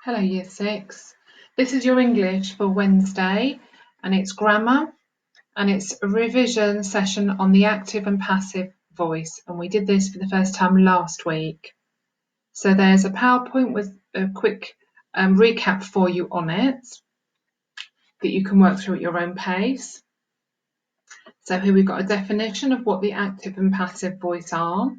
Hello Year 6. This is your English for Wednesday and it's grammar and it's a revision session on the active and passive voice, and we did this for the first time last week. So there's a PowerPoint with a quick recap for you on it that you can work through at your own pace. So here we've got a definition of what the active and passive voice are.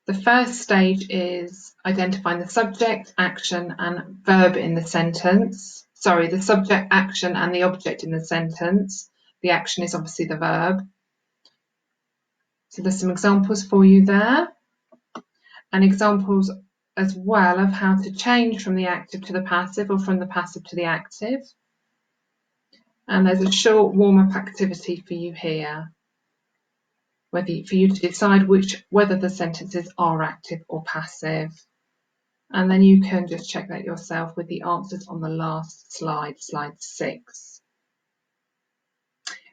The first stage is identifying the subject, action and verb in the sentence. Sorry, the subject, action and the object in the sentence. The action is obviously the verb. So there's some examples for you there, and examples as well of how to change from the active to the passive or from the passive to the active. And there's a short warm-up activity for you here, for you to decide whether the sentences are active or passive. And then you can just check that yourself with the answers on the last slide, slide 6.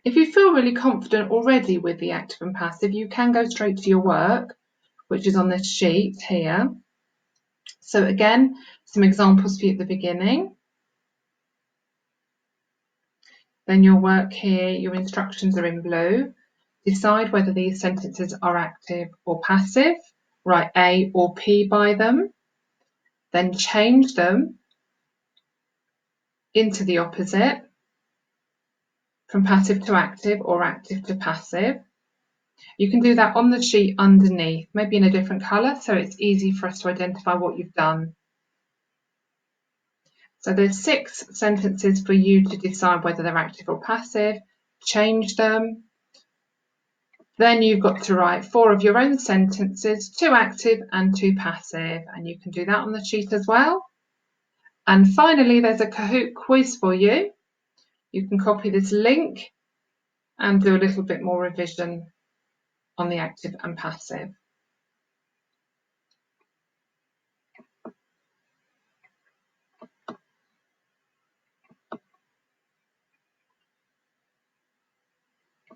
If you feel really confident already with the active and passive, you can go straight to your work, which is on this sheet here. So again, some examples for you at the beginning. Then your work here, your instructions are in blue. Decide whether these sentences are active or passive. Write A or P by them. Then change them into the opposite, from passive to active or active to passive. You can do that on the sheet underneath, maybe in a different colour, so it's easy for us to identify what you've done. So there's 6 sentences for you to decide whether they're active or passive. Change them. Then you've got to write 4 of your own sentences, 2 active and 2 passive, and you can do that on the sheet as well. And finally, there's a Kahoot quiz for you. You can copy this link and do a little bit more revision on the active and passive.